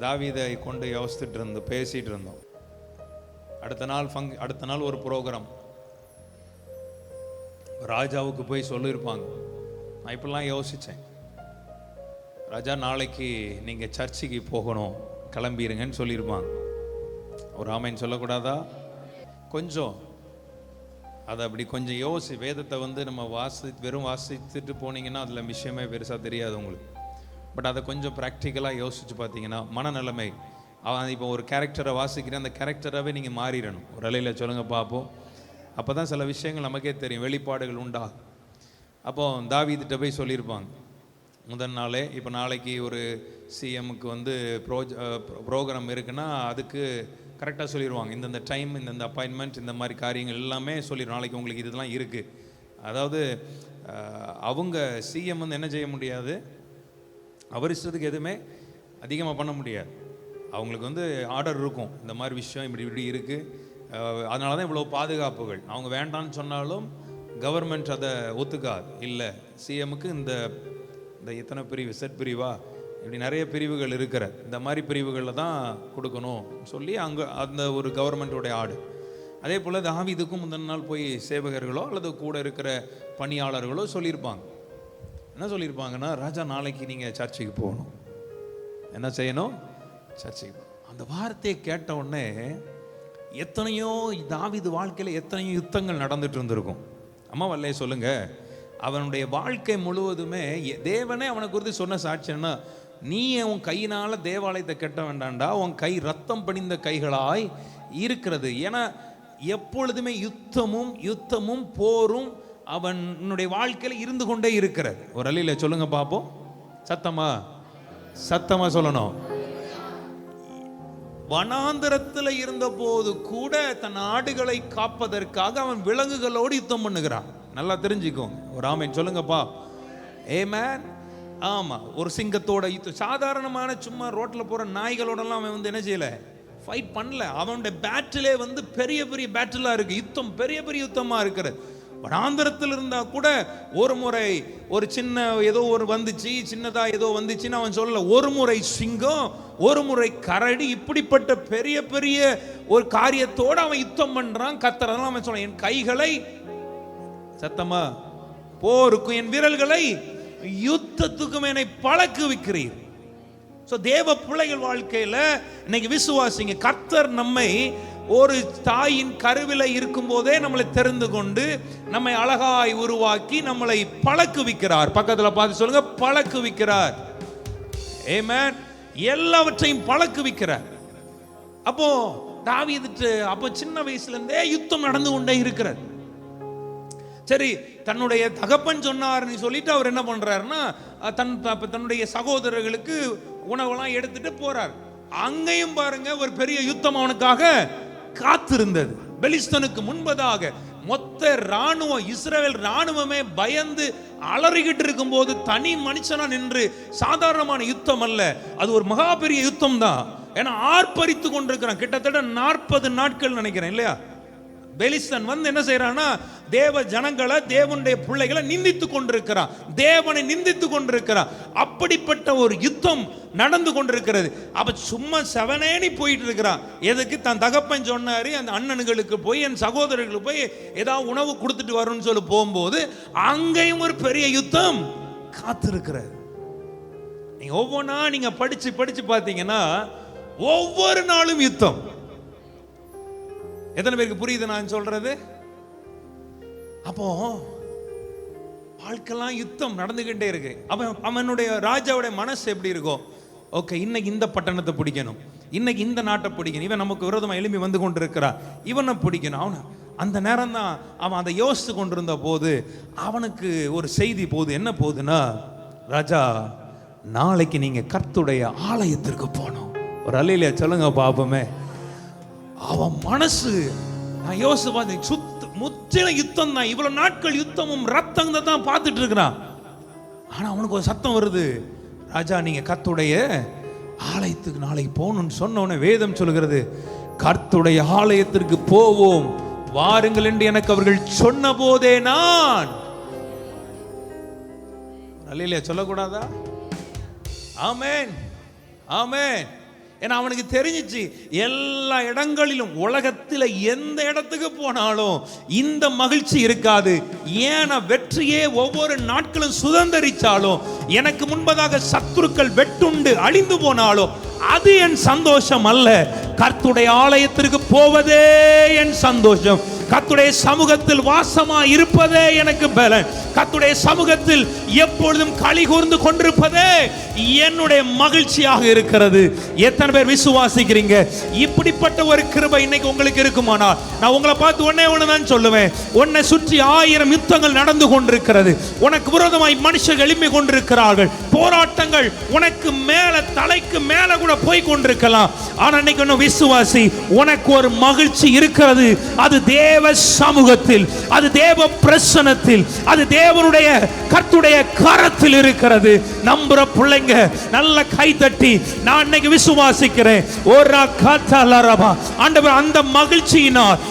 தாவீதை கொண்டு யோசிச்சுட்டு பேசிட்டு இருந்தோம். அடுத்த நாள் ஒரு ப்ரோக்ராம் ராஜாவுக்கு போய் சொல்லியிருப்பாங்க. நான் இப்படிலாம் யோசித்தேன், ராஜா நாளைக்கு நீங்கள் சர்ச்சுக்கு போகணும், கிளம்பிடுங்கன்னு சொல்லியிருப்பாங்க. ஒரு ஆமைன்னு சொல்லக்கூடாதா? கொஞ்சம் அதை அப்படி கொஞ்சம் வேதத்தை நம்ம வெறும் வாசித்துட்டு போனீங்கன்னா அதில் விஷயமே பெருசாக தெரியாது உங்களுக்கு. பட் அதை கொஞ்சம் ப்ராக்டிக்கலாக யோசித்து பார்த்தீங்கன்னா மனநிலைமை, அவன் இப்போ ஒரு கேரக்டரை வாசிக்கிறேன், அந்த கேரக்டராகவே நீங்கள் மாறிடணும். ஒரு அலையில் சொல்லுங்கள் பார்ப்போம். அப்போ தான் சில விஷயங்கள் நமக்கே தெரியும், வெளிப்பாடுகள் உண்டாகும். அப்போ தாவீதுகிட்ட போய் சொல்லியிருப்பாங்க முதல் நாளே, இப்போ நாளைக்கு ஒரு சிஎம்முக்கு ப்ரோக்ராம் இருக்குன்னா அதுக்கு கரெக்டாக சொல்லிடுவாங்க. இந்தந்த டைம், இந்தந்த அப்பாயின்மெண்ட், இந்த மாதிரி காரியங்கள் எல்லாமே சொல்லிடுவோம். நாளைக்கு உங்களுக்கு இதெல்லாம் இருக்குது. அதாவது அவங்க சிஎம் என்ன செய்ய முடியாது, அவர் இஷ்டத்துக்கு எதுவுமே அதிகமாக பண்ண முடியாது. அவங்களுக்கு ஆர்டர் இருக்கும், இந்த மாதிரி விஷயம் இப்படி இருக்குது, அதனால தான் இவ்வளோ பாதுகாப்புகள். அவங்க வேண்டான்னு சொன்னாலும் கவர்மெண்ட் அதை ஒத்துக்காது. இல்லை, சிஎம்முக்கு இந்த எத்தனை பிரிவு, செட் பிரிவா, இப்படி நிறைய பிரிவுகள் இருக்கிற இந்த மாதிரி பிரிவுகளில் தான் கொடுக்கணும் சொல்லி அங்கே அந்த ஒரு கவர்மெண்ட்டோடைய ஆர்டர். அதே போல் தாவீதுக்கும் முந்தின நாள் போய் சேவகர்களோ அல்லது கூட இருக்கிற பணியாளர்களோ சொல்லியிருப்பாங்க. என்ன சொல்லியிருப்பாங்கன்னா, ராஜா நாளைக்கு நீங்கள் சர்ச்சுக்கு போகணும். என்ன செய்யணும்? சர்ச்சுக்கு போகணும். அந்த வார்த்தையை கேட்ட உடனே எத்தனையோ தாவீது வாழ்க்கையில் எத்தனையோ யுத்தங்கள் நடந்துட்டு இருந்திருக்கும். அம்மா வல்லையே சொல்லுங்க, அவனுடைய வாழ்க்கை முழுவதுமே தேவனே அவனை குறித்து சொன்ன சாட்சியன்னா, நீ உன் கையினால தேவாலயத்தை கட்ட வேண்டாண்டா, உன் கை ரத்தம் படிந்த கைகளாய் இருக்கிறது. ஏன்னா எப்பொழுதுமே யுத்தமும் போரும் அவனுடைய வாழ்க்கையில் இருந்து கொண்டே இருக்கிறது. ஒரு அலையில சொல்லுங்க பார்ப்போம், சத்தமா சொல்லணும். வனாந்தரத்தில் இருந்த போது கூட தன் ஆடுகளை காப்பதற்காக அவன் விலங்குகளோடு யுத்தம் பண்ணுகிறான். நல்லா தெரிஞ்சுக்கோங்க. ஒரு ஆமென் சொல்லுங்கப்பா. ஆமென். ஆமா, ஒரு சிங்கத்தோட யுத்தம். சாதாரணமான சும்மா ரோட்ல போற நாய்களோடலாம் அவன் என்ன செய்யல, ஃபைட் பண்ணல. அவனுடைய பேட்டிலே பெரிய பெரிய பேட்டிலா இருக்கு, யுத்தம் பெரிய பெரிய யுத்தமா இருக்கிறது. வனாந்தரத்தில் இருந்தா கூட ஒரு முறை ஒரு சின்ன ஏதோ ஒரு சின்னதா ஏதோ வந்துச்சுன்னு அவன் சொல்லல. ஒரு முறை சிங்கம், ஒரு முறை கரடி, இப்படிப்பட்ட பெரிய பெரிய ஒரு காரியத்தோட அவன் யுத்தம் பண்றான். கத்துறதெல்லாம் அவன் சொல்ல, என் கைகளை சத்தமா போருக்கும் என் விரல்களை யுத்தத்துக்கும் என்னை பழக்குவிக்கிறீர். தேவ பிள்ளைகள் வாழ்க்கையில இன்னைக்கு விசுவாசிங்க, கர்த்தர் நம்மை ஒரு தாயின் கருவில இருக்கும் போதே நம்மளை தெரிந்து கொண்டு நம்மை அழகாய் உருவாக்கி நம்மளை பழக்குவிக்கிறார். பக்கத்துல பார்த்து சொல்லுங்க, பழக்குவிக்கிறார். ஆமென். எல்லாவற்றையும் பழக்குவிக்கிறார். அப்போ தாவீது அப்போ சின்ன வயசுல இருந்தே யுத்தம் நடந்து கொண்டே இருக்கிறார். சரி, தன்னுடைய தகப்பன் சொன்னார்னு சொல்லிட்டு அவர் என்ன பண்றாருன்னா, தன்னுடைய சகோதரர்களுக்கு உணவெல்லாம் எடுத்துட்டு போறார். அங்கேயும் பாருங்க, ஒரு பெரிய யுத்தம் அவனுக்காக காத்திருந்தது. பெலிஸ்தனுக்கு முன்பதாக மொத்த ராணுவம், இஸ்ரவேல் ராணுவமே பயந்து அலறிக்கிட்டு இருக்கும் போது தனி மனுஷனா நின்று, சாதாரணமான யுத்தம் அல்ல, அது ஒரு மகா பெரிய யுத்தம் தான். ஏன்னா ஆர்ப்பரித்து கொண்டிருக்கிறான். கிட்டத்தட்ட 40 நாட்கள் நினைக்கிறேன் இல்லையா. பெலிஸ்தன் என்ன செய்யறான்னா, தேவ ஜனங்களை, தேவனுடைய பிள்ளைகளை நிந்தித்து கொண்டிருக்கிறான், தேவனை நிந்தித்து கொண்டிருக்கிறான். அப்படிப்பட்ட ஒரு யுத்தம் நடந்து கொண்டிருக்கிறது. அப்ப சும்மா செவனேனி போயிட்டு இருக்கிறான். எதுக்கு? தன் தகப்பன் சொன்னாரு, அந்த அண்ணனுங்களுக்கு போய், என் சகோதரர்களுக்கு போய் ஏதாவது உணவு கொடுத்துட்டு வரும்னு சொல்லி போகும்போது அங்கேயும் ஒரு பெரிய யுத்தம் காத்திருக்கிறது. நீங்க ஒவ்வொன்றா நீங்க படிச்சு படிச்சு பார்த்தீங்கன்னா ஒவ்வொரு நாளும் யுத்தம். எத்தனை பேருக்கு புரியுது நான் சொல்றது? அப்போ வாழ்க்கைலாம் யுத்தம் நடந்துகிட்டே இருக்கு. அவனுடைய ராஜாவுடைய மனசு எப்படி இருக்கும்? ஓகே, இன்னைக்கு இந்த பட்டணத்தை பிடிக்கணும், இன்னைக்கு இந்த நாட்டை பிடிக்கணும், இவன் நமக்கு விரோதமா எழுப்பி வந்து கொண்டிருக்கிறான், இவனை பிடிக்கணும். அவனை அந்த நேரம் தான் அவன் அதை யோசித்து கொண்டிருந்த போது அவனுக்கு ஒரு செய்தி போகுது. என்ன போகுதுன்னா, ராஜா நாளைக்கு நீங்க கர்த்தருடைய ஆலயத்திற்கு போகணும். ஒரு அல்லேலூயா சொல்லுங்க பாப்போமே. அவன் மனசு, நான் யோசிச்சு பார்த்தேன், முற்றிலும் யுத்தம் தான். இவ்வளவு நாட்கள் யுத்தமும் ரத்தம் தான் பார்த்துட்டு இருக்கிறான். ஆனா அவனுக்கு ஒரு சத்தம் வருது, ராஜா நீங்க கர்த்தருடைய ஆலயத்துக்கு நாளைக்கு போகணும்னு சொன்ன உடனே வேதம் சொல்கிறது, கர்த்தருடைய ஆலயத்திற்கு போவோம் வாருங்கள் என்று எனக்கு அவர்கள் சொன்ன போதே நான். அல்லேலூயா சொல்லக்கூடாதா? ஆமென் ஆமென். ஏன்னா அவனுக்கு தெரிஞ்சிச்சு எல்லா இடங்களிலும் உலகத்தில் எந்த இடத்துக்கு போனாலும் இந்த மகிழ்ச்சி இருக்காது. ஏன்னா வெற்றியே ஒவ்வொரு நாட்களும் சுதந்திரிச்சாலும், எனக்கு முன்பதாக சத்துருக்கள் வெட்டுண்டு அழிந்து போனாலும் அது என் சந்தோஷம் அல்ல. கர்த்தருடைய ஆலயத்திற்கு போவதே என் சந்தோஷம். கர்த்தருடைய சமூகத்தில் வாசமா இருப்பதே எனக்கு பலன். கர்த்தருடைய சமூகத்தில் எப்பொழுதும் களி கூர்ந்து கொண்டிருப்பதே என்னுடைய மகிழ்ச்சியாக இருக்கிறது. எத்தனை பேர் விசுவாசிக்கிறீங்க? இப்படிப்பட்ட ஒரு கிருபை இன்னைக்கு உங்களுக்கு இருக்குமானால், நான் உங்களை பார்த்து ஒன்னே ஒண்ணுதான் சொல்லுவேன். உன்னை சுற்றி 1000 யுத்தங்கள் நடந்து கொண்டிருக்கிறது. உனக்கு விரோதமாய் மனுஷர்கள் எழுப்பி கொண்டிருக்கிறார்கள். போராட்டங்கள் உனக்கு மேல, தலைக்கு மேல கூட போய் கொண்டிருக்கலாம். ஆனா இன்னைக்கு ஒன்னு விசுவாசி, உனக்கு ஒரு மகிழ்ச்சி இருக்கிறது. அது தேவ சமூகத்தில், அது தேவ பிரசன்னத்தில், அது தேவனுடைய கர்த்தருடைய கரத்தில் இருக்கிறது. நம்புற பிள்ளைங்க நல்ல கை தட்டி நான் இன்னைக்கு விசுவாசிக்கிறேன். ஒரு கத்தலரபா ஆண்டவர், அந்த மகிழ்ச்சியினால்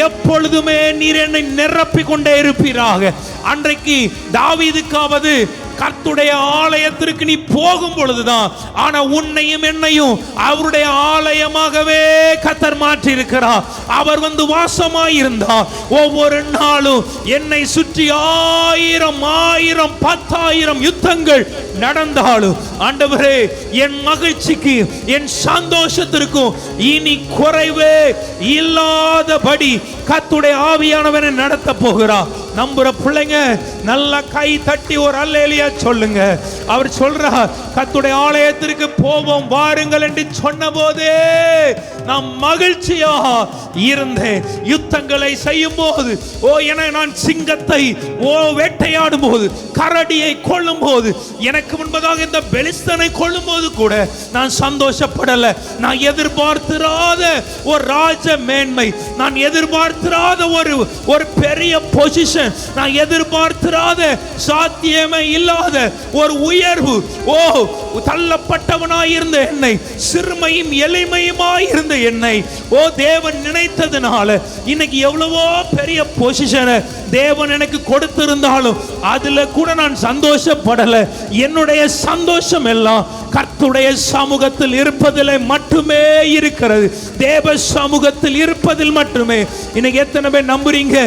எப்பொழுதுமே நீர் என்னை நிரப்பிக் கொண்டே இருப்பீராக. அன்றைக்கு தாவீதுக்காவது கர்த்தருடைய ஆலயத்திற்கு நீ போகும் பொழுதுதான், ஆனா உன்னையும் என்னையும் அவருடைய ஆலயமாகவே கர்த்தர் மாற்றி இருக்கிறார். அவர் வந்து வாசமாயிருந்தார். ஒவ்வொரு நாளும் என்னை சுற்றி 1000 10,000 யுத்தங்கள் நடந்தாலும் ஆண்டவரே, என் மகிழ்ச்சிக்கு, என் சந்தோஷத்திற்கும் இனி குறைவே இல்லாதபடி கர்த்தருடைய ஆவியானவரை நடத்த போகிறார். நம்புற பிள்ளைங்க நல்ல கை தட்டி ஒரு அல்லேலூயா சொல்லுங்க. அவர் சொல்றார், கர்த்தருடைய ஆலயத்திற்கு போவோம் வாருங்கள் என்று சொன்ன போதே நான் மகிழ்ச்சியா இருந்தேன். யுத்தங்களை செய்யும் போது, நான் சிங்கத்தை வேட்டையாடும் போது, கரடியை கொள்ளும் போது, எனக்கு முன்பதாக இந்த பெலிஸ்தனை கொள்ளும் போது கூட நான் சந்தோஷப்படல. நான் எதிர்பார்த்திராத ஒரு ராஜ மேன்மை, நான் எதிர்பார்த்திராத ஒரு பெரிய பொசிஷன், நான் எதிர்பார்த்திராத சாத்தியமே இல்லாத ஒரு உயர்வு, தள்ளப்பட்டவனாய் இருந்த என்னை, சிறுமையும் எளிமையுமாய் இருந்த என்னை தேவன் நினைத்ததுனால இன்னைக்கு எவ்வளவோ பெரிய பொசிஷனை தேவன் எனக்கு கொடுத்திருந்தாலும் அதுல கூட நான் சந்தோஷப்படல. என்னுடைய சந்தோஷம் எல்லாம் கர்த்தருடைய சமூகத்தில் இருப்பதில் மட்டுமே இருக்கிறது. தேவ சமூகத்தில் இருப்பதில் மட்டுமே. இன்னைக்கு எத்தனை பேர் நம்புறீங்க?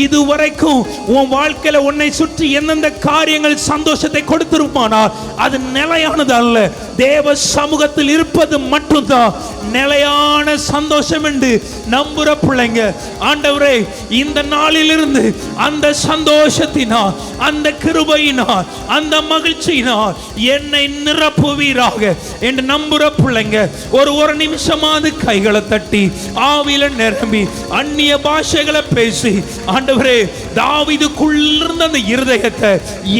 இதுவரைக்கும் உன் வாழ்க்கையில உன்னை சுற்றி எந்தெந்த காரியங்கள் சந்தோஷத்தை கொடுத்திருப்பானால் அது நிலையானது அல்ல. தேவ சமூகத்தில் இருப்பது மட்டும்தான் நிலையான சந்தோஷம் என்று நம்புற பிள்ளைங்க, ஆண்டவரே இந்த நாளிலிருந்து அந்த சந்தோஷத்தினால், அந்த கிருபையினால், அந்த மகிழ்ச்சியினால் என்னை நிரப்புவீராக என்று நம்புற பிள்ளைங்க ஒரு நிமிஷமாவது கைகளை தட்டி ஆவியில நிரம்பி அந்நிய பாஷைகளை பேசி, ஆண்டவரே தாவீதுக்குள்ளிருந்த அந்த இருதயத்தை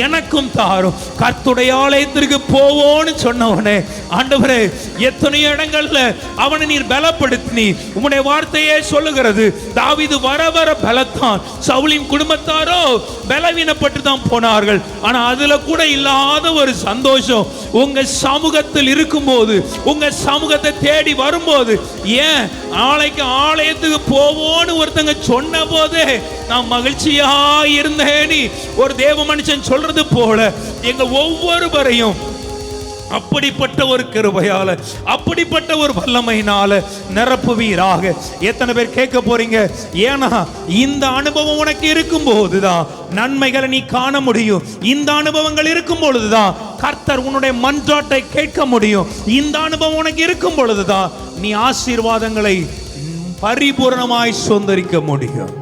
எனக்கும் தாரும். கர்த்தருடைய ஆலயத்திற்கு போவோன்னு சொன்னவனே, ஆண்டவரே எத்தனையோ இடங்கள்ல அவனை நீர் பலப்படுத்தி, உம்முடைய வார்த்தையே சொல்லுகிறது தாவீது வர வர பலத்தான், சவுலின் குடும்பத்தாரோ பலவீனப்பட்டு தான் போனார்கள். ஆனா அதுல கூட இல்லாத ஒரு சந்தோஷம் உங்க சமூகத்தில் இருக்கும்போது, உங்க சமூகத்தை தேடி வரும்போது, ஏன் ஆலயத்துக்கு போவோன்னு ஒருத்தங்க சொன்ன போதே நான் மகிழ்ச்சியா இருந்தேன். ஒரு தேவ மனுஷன் சொல்றது போல எங்க ஒவ்வொருவரையும் அப்படிப்பட்ட ஒரு கிருபையால, அப்படிப்பட்ட ஒரு வல்லமையினால நிரப்புவீராக. எத்தனை பேர் கேட்க போறீங்க? ஏன்னா இந்த அனுபவம் உனக்கு இருக்கும் போதுதான் நன்மைகளை நீ காண முடியும். இந்த அனுபவங்கள் இருக்கும் பொழுதுதான் கர்த்தர் உன்னுடைய மன்றாட்டை கேட்க முடியும். இந்த அனுபவம் உனக்கு இருக்கும் பொழுதுதான் நீ ஆசீர்வாதங்களை பரிபூர்ணமாய் சுதந்தரிக்க முடியும்.